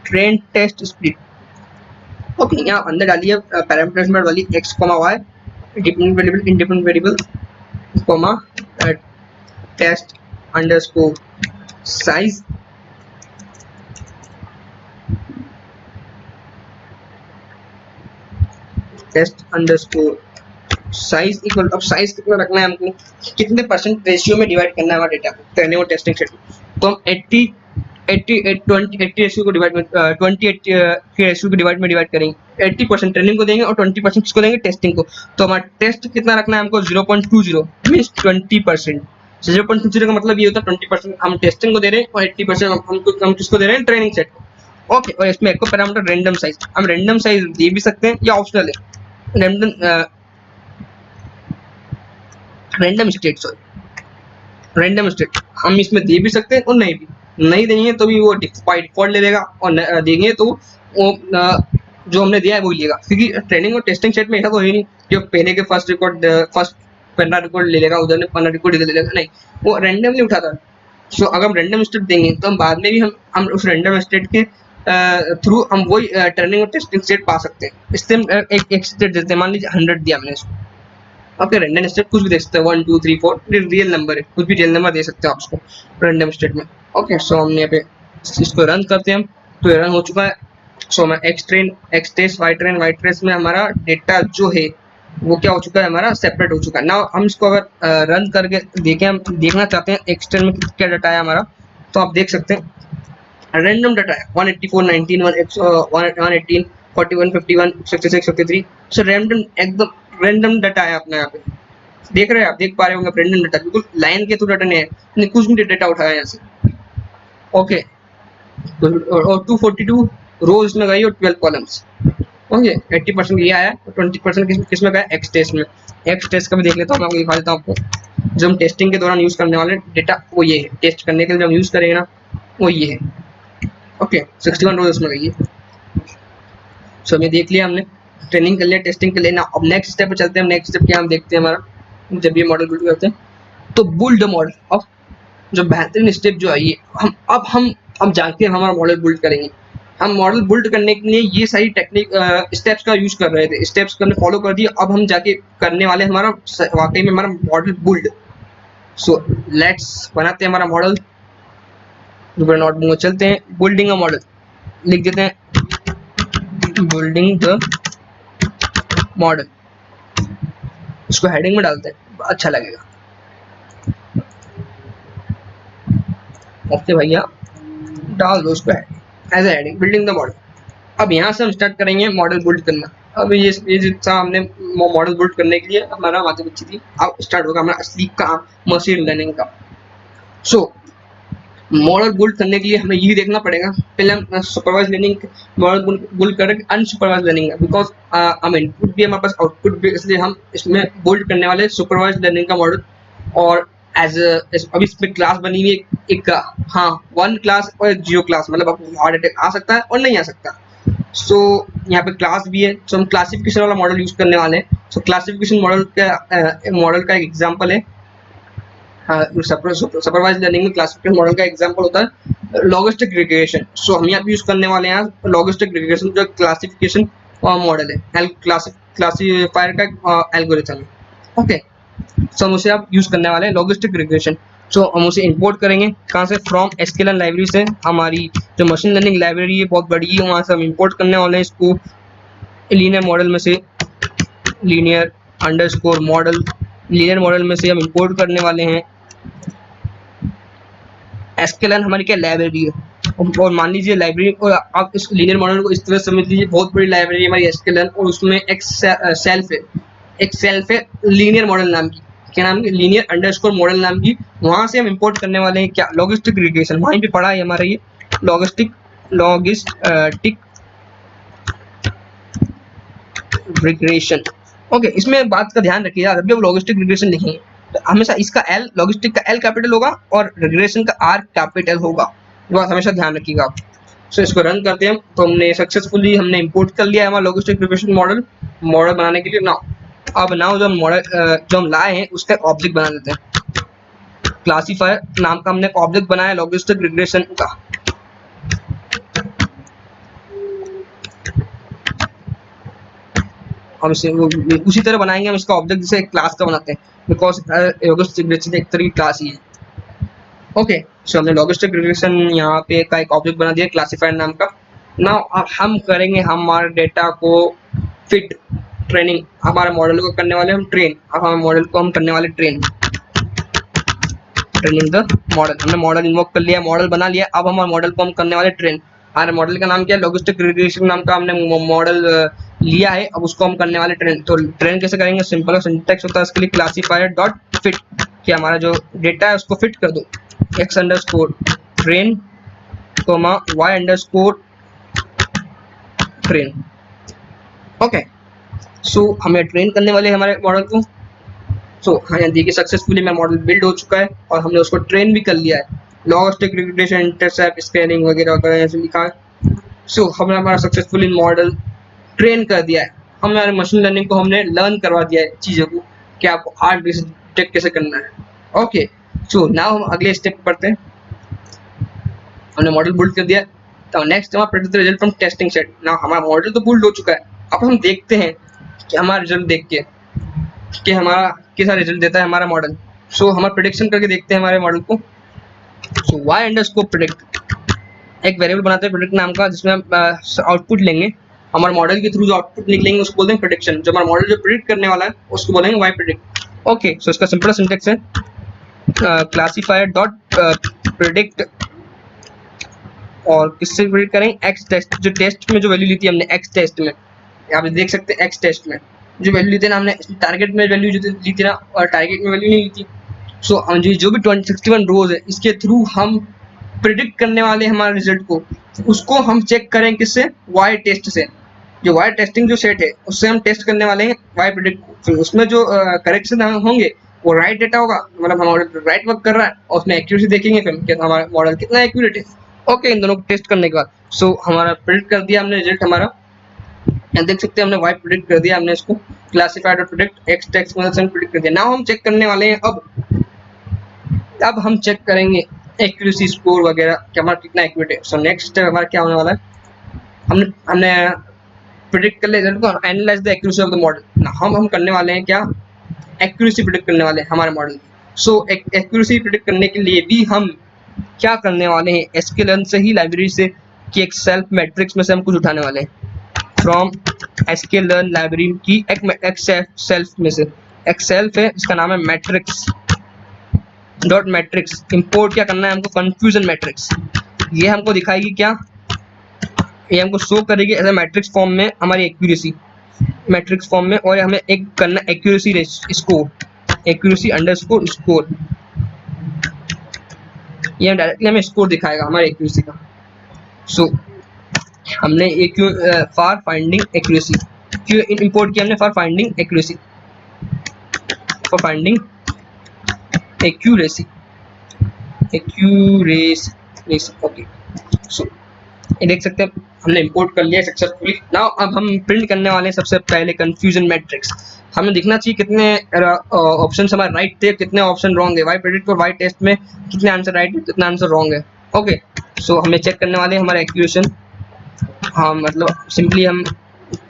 train test split. Okay, यहाँ अंदर डालिए पैरामीटर्स में वाली X comma Y, independent variable comma test underscore size, test underscore size equal, अब साइज कितना रखना है हमको, कितने परसेंट रेशियो में डिवाइड करना है हमारा डेटा को ट्रेनिंग और टेस्टिंग सेट में। तो हम 80 रेशियो को डिवाइड में 20 के रेशियो को डिवाइड करेंगे। 80% ट्रेनिंग को देंगे और 20% किसको देंगे, टेस्टिंग को। तो हमारा टेस्ट कितना रखना है हमको, 0.20 मीन्स 20%। 0.20 का मतलब ये होता है 20% हम टेस्टिंग को दे रहे हैं और 80% हम किसको दे रहे हैं, ट्रेनिंग सेट को। ओके, और इसमें एक को पैरामीटर रेंडम साइज, हम रेंडम साइज दे भी सकते हैं या ऑप्शनल है, रैंडम स्टेट हम इसमें दे भी सकते हैं और नहीं देंगे तो भी वो बाय डिफॉल्ट ले लेगा, और देंगे तो वो जो हमने दिया है वो लेगा। क्योंकि ट्रेनिंग और टेस्टिंग सेट में ऐसा तो है नहीं कि पहले के फर्स्ट 15 रिकॉर्ड ले लेगा, उधर ने 15 रिकॉर्ड ले लेगा, नहीं, वो रैंडमली उठाता है। सो अगर हम रैंडम स्टेट देंगे तो हम बाद में भी हम उस रैंडम स्टेट के थ्रू हम वही ट्रेनिंग और टेस्टिंग सेट पा सकते हैं। इससे हम एक स्टेट देते हैं, मान लीजिए 100 दिया मैंने इसको। ओके, रैंडम स्टेट कुछ भी दे सकते हैं, 1 2 3 4 रियल नंबर है, कुछ भी रियल नंबर दे सकते हैं आप उसको रैंडम स्टेट में। ओके, सो हमने यहाँ पे इसको रन करते हैं हम, तो ये रन हो चुका है। सो मैं एक्स टेस्ट वाई टेस्ट में हमारा डेटा जो है वो क्या हो चुका है, हमारा सेपरेट हो चुका है। नाउ हम इसको अगर रन करके देखें, हम देखना चाहते हैं एक्स ट्रेन में क्या डाटा है हमारा, तो आप देख सकते हैं रैंडम डाटा है 184 19 118 41 51 66 53। सो रैंडम एकदम रैंडम डाटा है अपने यहाँ पे, देख रहे हैं आप, देख पा रहे होंगे रैंडम डाटा, बिल्कुल लाइन के थ्रू डाटा नहीं है, हमने कुछ भी डाटा उठाया यहाँ से। ओके, और 242 रोज में गई और 12 कॉलम्स। ओके, 80% ये आया, 20% किस में गया, एक्स टेस्ट में। एक्स टेस्ट का भी देख लेता हूँ, मैं आपको दिखा देता हूँ आपको। जो हम टेस्टिंग के दौरान यूज करने वाले डेटा वो ये है, टेस्ट करने के लिए जो हम यूज करेंगे ना वो ये है। ओके, 61 रोज उसमें गई है। सो हमें देख लिया हमने, ट्रेनिंग कर लिया, टेस्टिंग कर लिया। अब नेक्स्ट स्टेप पे चलते हैं। नेक्स्ट स्टेप क्या हम देखते हैं हमारा, जब ये मॉडल बिल्ड करते हैं तो बिल्ड मॉडल। अब जो बेहतरीन स्टेप जो है ये हम जानते हैं हमारा मॉडल बिल्ड करेंगे। हम मॉडल बिल्ड करने के लिए ये सारी टेक्निक स्टेप्स का यूज कर रहे थे, स्टेप्स को हमने फॉलो कर दिए। अब हम जाके करने वाले हमारा वाकई में हमारा मॉडल बिल्ड। सो लेट्स बनाते हैं हमारा मॉडल। नोट चलते हैं, बिल्डिंग अ मॉडल लिख देते हैं, बिल्डिंग द मॉडल। इसको हेडिंग में डालते हैं, अच्छा लगेगा। ओके भैया, डाल दो उसको as a heading, building the model. अब यहाँ से हम स्टार्ट करेंगे मॉडल बिल्ड करना। अब ये जितना हमने मॉडल बिल्ड करने के लिए हमारा बातें बच्ची थी, अब स्टार्ट होगा हमारा असली काम, मशीन लर्निंग का। सो मॉडल बिल्ड करने के लिए हमें ये देखना पड़ेगा, पहले हम सुपरवाइज लर्निंग मॉडल बिल्ड करेंगे, अनसुपरवाइज लर्निंग, बिकॉज हम इनपुट भी हमारे पास आउटपुट भी, इसलिए हम इसमें बिल्ड करने वाले सुपरवाइज लर्निंग का मॉडल। और एज अभी इसमें क्लास बनी हुई है एक, हाँ, 1 क्लास और 0 क्लास, मतलब आपको हार्ट अटैक आ सकता है और नहीं आ सकता। सो यहाँ पे क्लास भी है, सो हम क्लासिफिकेशन वाला मॉडल यूज करने वाले हैं। सो क्लासिफिकेशन मॉडल का एक एग्जांपल है, सुपरवाइज लर्निंग में क्लासिफिकेशन मॉडल का एग्जांपल होता है लॉजिस्टिक रिग्रेशन। सो हम यहाँ पे यूज करने वाले हैं लॉजिस्टिक रिग्रेशन, जो क्लासिफिकेशन मॉडल है, क्लासिफायर का एल्गोरिथम है। ओके, सो हम उसे आप यूज करने वाले हैं लॉजिस्टिक रिग्रेशन। सो हम उसे इंपोर्ट करेंगे कहाँ से, फ्रॉम एसक्यूएल लाइब्रेरी से। हमारी जो मशीन लर्निंग लाइब्रेरी है बहुत बड़ी है, वहाँ से हम इंपोर्ट करने वाले हैं इसको। लीनियर मॉडल में से linear underscore model, linear model में से हम इंपोर्ट करने वाले हैं एसक्यूएल हमारी क्या लाइब्रेरी है। और मान लीजिए लाइब्रेरी को आप इस लीनियर मॉडल को इस तरह समझ लीजिए, बहुत बड़ी लाइब्रेरी है हमारी एसक्यूएल, और उसमें एक सेल्फ है लीनियर मॉडल नाम की, क्या नाम की, लीनियर अंडरस्कोर मॉडल नाम की। वहां से हम इंपोर्ट करने वाले हैं क्या, लॉजिस्टिक रिग्रेशन। वहीं पे पढ़ा है हमारा ये लॉजिस्टिक रिग्रेशन। ओके, इसमें बात का ध्यान रखिएगा, जब भी आप लॉजिस्टिक रिग्रेशन लिखेंगे तो हमेशा इसका एल, लॉजिस्टिक का एल कैपिटल होगा और रिग्रेशन का आर कैपिटल होगा, ये बात हमेशा ध्यान रखिएगा आप। सो इसको रन करते हैं। तो हमने सक्सेसफुली इंपोर्ट कर लिया है हमारा लॉजिस्टिक रिग्रेशन मॉडल बनाने के लिए। अब जो मॉडल जो हम लाए हैं उसका ऑब्जेक्ट बना देते हैं। क्लासीफायर नाम का हमने ऑब्जेक्ट बनाया लॉजिस्टिक रिग्रेशन का। हम इसे उसी तरह बनाएंगे, हम इसका ऑब्जेक्ट जैसे एक क्लास का बनाते हैं, बिकॉज लॉजिस्टिक रिग्रेशन एक तरह की क्लास ही है। ओके, सो हमने लॉजिस्टिक रिग्रेशन यहाँ पे का एक ऑब्जेक्ट बना दिया क्लासीफायर नाम का। नाउ अब हम करेंगे हमारे डेटा को फिट, ट्रेनिंग, हमारे मॉडल को करने वाले हम ट्रेन। अब हमारे मॉडल को हम करने वाले ट्रेनिंग द मॉडल। हमने मॉडल इन्वोक कर लिया, मॉडल बना लिया। अब हमारे मॉडल को हम करने वाले ट्रेन। हमारे मॉडल का नाम क्या है, लॉजिस्टिक रिग्रेशन नाम का हमने मॉडल लिया है। अब उसको हम करने वाले ट्रेन। तो ट्रेन कैसे करेंगे, सिंपल सिंटैक्स होता है इसके लिए, क्लासीफायर डॉट फिट, कि हमारा जो डेटा है उसको फिट कर दो, X underscore train comma Y underscore train. Okay, so हमें ट्रेन करने वाले हमारे मॉडल को। सो हाँ, यहाँ देखिए सक्सेसफुली मेरा मॉडल बिल्ड हो चुका है और हमने उसको ट्रेन भी कर लिया है। लॉजिस्टिक रिग्रेशन, इंटरसेप्ट, स्कैनिंग वगैरह वगैरह ऐसे लिखा है। सो हमने हमारा सक्सेसफुली मॉडल ट्रेन कर दिया है। हमारे मशीन लर्निंग को हमने लर्न करवा दिया है चीज़ों को कि आपको हार्ड डिटेक्ट कैसे करना है। ओके, सो नाउ हम अगले स्टेप पर बढ़ते हैं। हमने मॉडल बिल्ड कर दिया, तो नेक्स्ट हमारा predict result from testing set. Now हमारा मॉडल तो बिल्ड हो चुका है, अब हम देखते हैं कि हमारा रिजल्ट देख के कि हमारा कैसा रिजल्ट देता है हमारा मॉडल। सो हमारा प्रेडिक्शन करके देखते हैं हमारे मॉडल को। सो वाई अंडरस्कोर प्रेडिक्ट, एक वेरिएबल बनाते हैं प्रेडिक्ट नाम का, जिसमें हम आउटपुट लेंगे। हमारे मॉडल के थ्रू जो आउटपुट निकलेंगे उसको बोलते हैं प्रेडिक्शन। जो हमारा मॉडल जो प्रेडिक्ट करने वाला है उसको बोलेंगे वाई प्रेडिक्ट। ओके, सो इसका सिंपल सिंटैक्स है क्लासीफायर डॉट प्रेडिक्ट और किससे प्रिडिक्ट करेंगे, एक्स टेस्ट, जो टेस्ट में जो वैल्यू ली थी हमने एक्स टेस्ट में, आप देख सकते हैं एक्स टेस्ट में जो वैल्यू ली थी ना हमने, टारगेट में वैल्यू जो ली थी ना, और टारगेट में वैल्यू नहीं ली थी। सो जो भी 61 रोज है इसके थ्रू हम प्रिडिक्ट करने वाले हमारे रिजल्ट को, उसको हम चेक करें किससे, वाई टेस्ट से। जो वाई टेस्टिंग जो सेट है उससे हम टेस्ट करने वाले हैं वाई प्रिडिक्ट को। फिर उसमें जो करेक्शन होंगे वो राइट डेटा होगा, मतलब हमारा राइट वर्क कर रहा है, और उसमें एक्यूरेसी देखेंगे फिर कि हमारा मॉडल कितना एक्यूरेट है। ओके, इन दोनों को टेस्ट करने के बाद सो हमारा प्रिडिक्ट कर दिया हमने रिजल्ट हमारा, यहाँ देख सकते हैं हमने वाई प्रिडिक्ट कर दिया हमने, इसको क्लासिफाइड और प्रिडिक्ट एक्स टेक्स्ट मदद से प्रिडिक्ट कर दिया। नाउ हम चेक करने वाले हैं, अब हम चेक करेंगे एक्यूरेसी स्कोर वगैरह कि हमारा कितना एक्यूरेट है। सो नेक्स्ट स्टेप हमारा क्या होने वाला है, हमने प्रिडिक्ट कर लिया रिजल्ट को, analyse the accuracy of the model. हम करने वाले हैं क्या, एक्यूरेसी प्रिडिक्ट करने वाले हैं हमारे मॉडल की। सो एक्यूरेसी प्रिडिक्ट करने के लिए भी हम क्या करने वाले हैं, एसक्यूएल से ही लाइब्रेरी से कि एक सेल्फ मैट्रिक्स में से हम कुछ उठाने वाले हैं, फ्रॉम एसक्यूएल लाइब्रेरी की एक सेल्फ में से एक सेल्फ है, इसका नाम है मैट्रिक्स डॉट मैट्रिक्स। इंपोर्ट क्या करना है हमको, कंफ्यूजन मैट्रिक्स। ये हमको दिखाएगी क्या, ये हमको शो करेगी एज ए मैट्रिक्स फॉर्म में हमारी एक्यूरेसी मैट्रिक्स फॉर्म में, और हमें एक करना accuracy score, accuracy underscore score. ये डायरेक्टली हमें स्कोर दिखाएगा हमारे एक्यूरेसी का। सो हमने ये क्यों फॉर फाइंडिंग एक्यूरेसी क्यों इंपोर्ट किया हमने, for finding accuracy, for finding accuracy okay. So ये देख सकते हैं हमने इंपोर्ट कर लिया सक्सेसफुली। नाउ अब हम प्रिंट करने वाले हैं सबसे पहले कंफ्यूजन मैट्रिक्स। हमें दिखना चाहिए कितने ऑप्शन हमारे राइट थे, कितने ऑप्शन रॉन्ग है, वाई प्रेडिक्ट और वाई टेस्ट में कितने आंसर राइट है, कितना आंसर रॉन्ग है। ओके, सो हमें चेक करने वाले हैं हमारा एक्यूरेशन। हाँ, मतलब सिंपली हम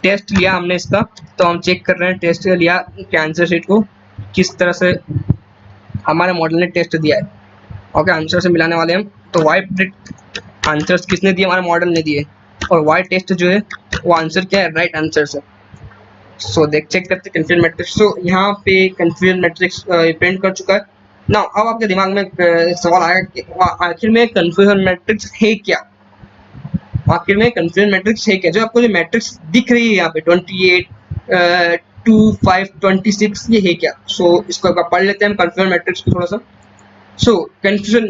टेस्ट लिया हमने इसका, तो हम चेक कर रहे हैं टेस्ट लिया कि आंसर शीट को किस तरह से हमारे मॉडल ने टेस्ट दिया है। ओके, आंसर से मिलाने वाले हम। तो वाई प्रेडिक्ट आंसर्स किसने दिए, हमारे मॉडल ने दिए, और वाई टेस्ट जो है वो आंसर क्या है, राइट आंसर है। सो चेक करते कंफ्यूजन मैट्रिक्स। तो यहाँ पे कंफ्यूजन मैट्रिक्स प्रिंट कर चुका है ना। अब आपके दिमाग में सवाल आएगा कि आखिर में कंफ्यूजन मैट्रिक्स है क्या, आखिर में कंफ्यूजन मैट्रिक्स है क्या। जो आपको जो मैट्रिक्स दिख रही है यहाँ पे 28, 2, 5, 26, ये है क्या। सो इसको पढ़ लेते हैं हम कंफ्यूजन मैट्रिक्स को थोड़ा सा। सो कंफ्यूजन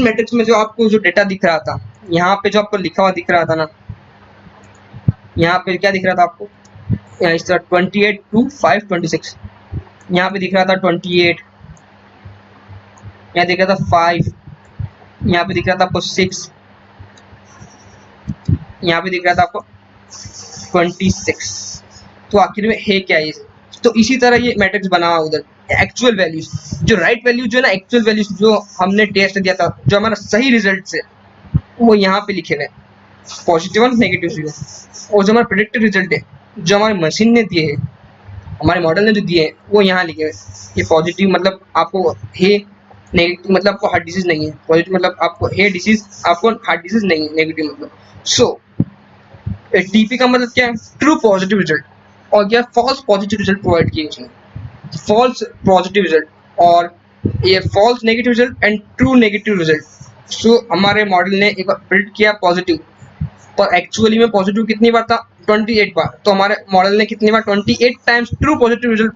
मैट्रिक्स में जो आपको जो डेटा दिख रहा था, यहाँ पे जो आपको लिखा हुआ दिख रहा था ना, यहाँ पे क्या दिख रहा था आपको, इस तरह 28, 2, 5, 26, यहाँ पे दिख रहा था 28, यहाँ दिख रहा था 5, यहाँ पे दिख रहा था आपको 6, यहाँ पे दिख रहा था आपको 26। तो आखिर में है क्या ये। तो इसी तरह ये मैट्रिक्स बना हुआ उधर एक्चुअल वैल्यूज, जो राइट वैल्यू जो है ना, एक्चुअल वैल्यूज जो हमने टेस्ट दिया था, जो हमारा सही रिजल्ट से, वो यहाँ पे लिखे गए पॉजिटिव और नेगेटिव जीरो। और जो हमारा प्रेडिक्टेड रिजल्ट है जो हमारी मशीन ने दिए है, हमारे मॉडल ने जो दिए हैं, वो यहाँ लिखे हुए। ये पॉजिटिव मतलब आपको है, नेगेटिव मतलब आपको हार्ट डिजीज नहीं है, पॉजिटिव मतलब आपको है डिजीज, आपको हार्ट डिजीज नहीं है, नेगेटिव मतलब। सो टीपी का मतलब क्या है, ट्रू पॉजिटिव रिजल्ट, और क्या फॉल्स पॉजिटिव रिजल्ट प्रोवाइड किए उसने, फॉल्स पॉजिटिव रिजल्ट और ये false negative result and true negative result. So हमारे मॉडल ने एक बार प्रिडिक्ट किया पॉजिटिव, पर एक्चुअली में पॉजिटिव कितनी बार था, 28 बार। तो हमारे मॉडल ने कितनी बार, 28 टाइम्स ट्रू पॉजिटिव रिजल्ट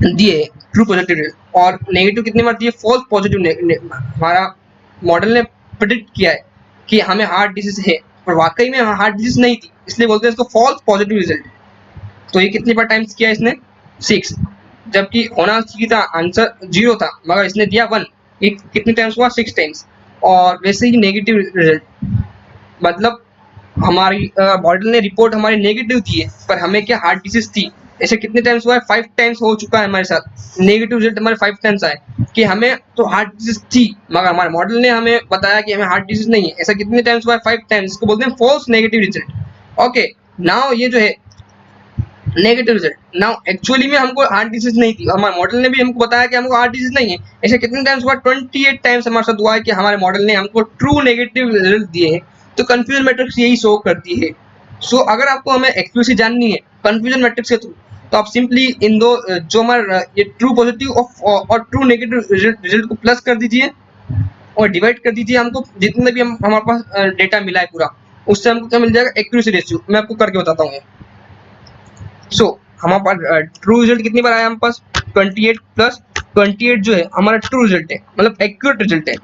दिए, ट्रू पॉजिटिव रिजल्ट, और नेगेटिव कितनी बार दिए, फॉल्स पॉजिटिव। हमारा मॉडल ने प्रिडिक्ट किया है कि हमें हार्ट डिजीज है, पर वाकई में हार्ट डिजीज नहीं थी, इसलिए बोलते हैं इसको फॉल्स पॉजिटिव रिजल्ट। तो ये कितनी बार टाइम्स किया इसने, 6, जबकि होना चाहिए था आंसर 0 था, मगर इसने दिया 1। ये कितने टाइम्स हुआ, 6 टाइम्स। और वैसे ही नेगेटिव रिजल्ट, मतलब हमारी मॉडल ने रिपोर्ट हमारी नेगेटिव दी है, पर हमें क्या हार्ट डिजीज थी। ऐसे कितने टाइम्स हुआ है, 5 टाइम्स हो चुका है हमारे साथ, नेगेटिव रिजल्ट हमारे 5 टाइम्स आए कि हमें तो हार्ट डिजीज थी, मगर हमारे मॉडल ने हमें बताया कि हमें हार्ट डिजीज नहीं है। ऐसा कितने टाइम्स हुआ है, 5 टाइम्स। इसको बोलते हैं false negative result. Okay, now ये जो है नेगेटिव रिजल्ट, नाउ एक्चुअली में हमको हार्ट डिजीज नहीं थी, हमारे मॉडल ने भी हमको बताया कि हमको हार्ट डिजीज नहीं है। ऐसे कितने टाइम्स हुआ, 28 टाइम्स हमारे साथ हुआ है कि हमारे मॉडल ने हमको ट्रू नेगेटिव रिजल्ट दिए हैं। तो कंफ्यूजन मैट्रिक्स यही शो करती है। सो अगर आपको हमें एक्यूरेसी जाननी है कंफ्यूजन मैट्रिक्स के थ्रू, तो आप सिंपली इन दो जो हमारा ये ट्रू पॉजिटिव और ट्रू नेगेटिव रिजल्ट को प्लस कर दीजिए, और डिवाइड कर दीजिए हमको जितने भी हमारे पास डेटा मिला है पूरा, उससे हमको क्या मिल जाएगा, एक्यूरेसी रेशियो। मैं आपको करके बताता हूँ। सो हमारे पास ट्रू रिजल्ट कितनी बार आया हमारे पास, 28 प्लस 28 जो है हमारा ट्रू रिजल्ट है, मतलब एक्यूरेट रिजल्ट है।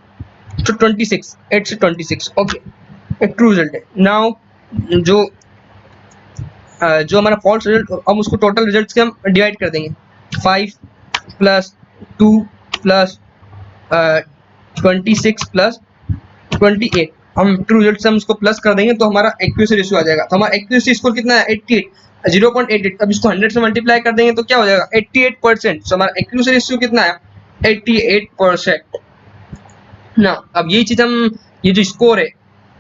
तो 26, 8 से 26, ओके, एक ट्रू रिजल्ट है। नाउ जो जो हमारा फॉल्स रिजल्ट, हम उसको टोटल रिजल्ट से हम डिवाइड कर देंगे। 5 प्लस 2 प्लस 26 प्लस 28, हम ट्रू रिजल्ट से हम उसको प्लस कर देंगे तो हमारा एक्यूरेसी रेशियो आ जाएगा। तो हमारा एक्यूरेसी स्कोर कितना है, 88, 0.88। अब इसको 100 से मल्टीप्लाई कर देंगे तो क्या हो जाएगा, 88%। तो हमारा एक्यूरेसी रेशियो कितना है, 88%। ना अब यही चीज हम, ये जो स्कोर है,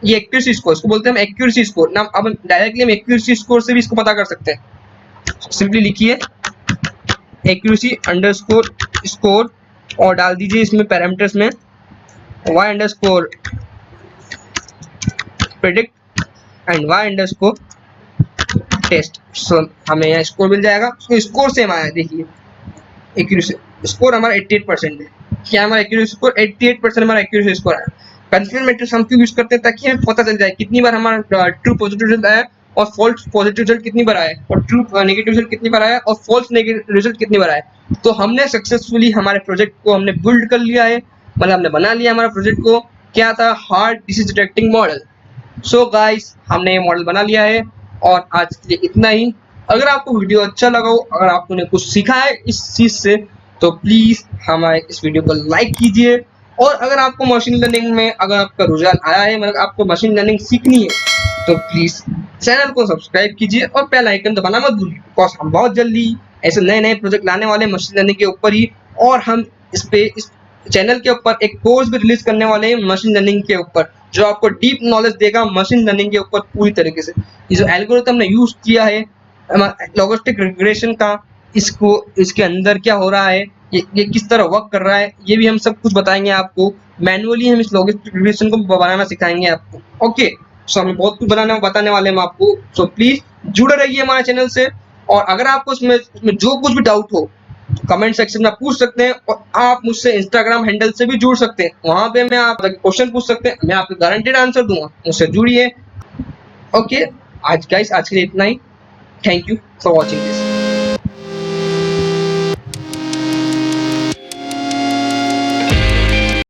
ये एक्यूरेसी स्कोर, इसको बोलते हैं हम एक्यूरेसी स्कोर ना। अब डायरेक्टली हम एक्यूरेसी स्कोर से भी इसको पता कर सकते हैं। सिंपली लिखिए एक्यूरेसी अंडरस्कोर स्कोर और डाल दीजिए इसमें पैरामीटर्स में y underscore predict and y underscore test. So हमें यहाँ स्कोर मिल जाएगा। तो स्कोर से हमारा देखिए एक्यूरेसी स्कोर हमारा 88% है। क्या हमारा एक्यूरेसी स्कोर 88% हमारा एक्यूरेसी स्कोर है। कंफर्मेशन मैट्रिक्स हम क्यों यूज करते हैं, ताकि हमें पता चल जाए कितनी बार हमारा ट्रू पॉजिटिव रिजल्ट आया और फॉल्स पॉजिटिव रिजल्ट कितनी बार आया, और ट्रू नेगेटिव रिजल्ट कितनी बार आया और फॉल्स नेगेटिव रिजल्ट कितनी बार आया। तो हमने सक्सेसफुली हमारे प्रोजेक्ट को हमने बिल्ड कर लिया है, मतलब हमने बना लिया हमारा प्रोजेक्ट को। क्या था, hard disease detecting model. So guys हमने ये मॉडल बना लिया है और आज के लिए इतना ही। अगर आपको वीडियो अच्छा लगा हो, अगर आपने कुछ सीखा है इस चीज से, तो प्लीज हमारे इस वीडियो को लाइक कीजिए। और अगर आपको मशीन लर्निंग में अगर आपका रुझान आया है, मतलब आपको मशीन लर्निंग सीखनी है, तो प्लीज चैनल को सब्सक्राइब कीजिए और बेल आइकन दबाना मत भूलिए, बिकॉज हम बहुत जल्दी ऐसे नए नए प्रोजेक्ट लाने वाले हैं मशीन लर्निंग के ऊपर ही। और हम इस चैनल के ऊपर एक कोर्स भी रिलीज करने वाले हैं मशीन लर्निंग के ऊपर, जो आपको डीप नॉलेज देगा मशीन लर्निंग के ऊपर पूरी तरीके से। ये जो एल्गोरिथम हमने यूज किया है लॉजिस्टिक रिग्रेशन का, इसको इसके अंदर क्या हो रहा है, ये किस तरह वर्क कर रहा है, ये भी हम सब कुछ बताएंगे आपको। मैनुअली हम इस लॉजिस्टिक रिग्रेशन को बनाना सिखाएंगे आपको। ओके, सो हमें बहुत कुछ बताने वाले हैं हम आपको। सो प्लीज जुड़े रहिए हमारे चैनल से। और अगर आपको इसमें जो कुछ भी डाउट हो, कमेंट सेक्शन में पूछ सकते हैं, और आप मुझसे इंस्टाग्राम हैंडल से भी जुड़ सकते हैं। वहां पे मैं आप क्वेश्चन पूछ सकते हैं, मैं आपको गारंटेड आंसर दूंगा। मुझसे जुड़िए। ओके, आज के लिए इतना ही। Thank you for watching this.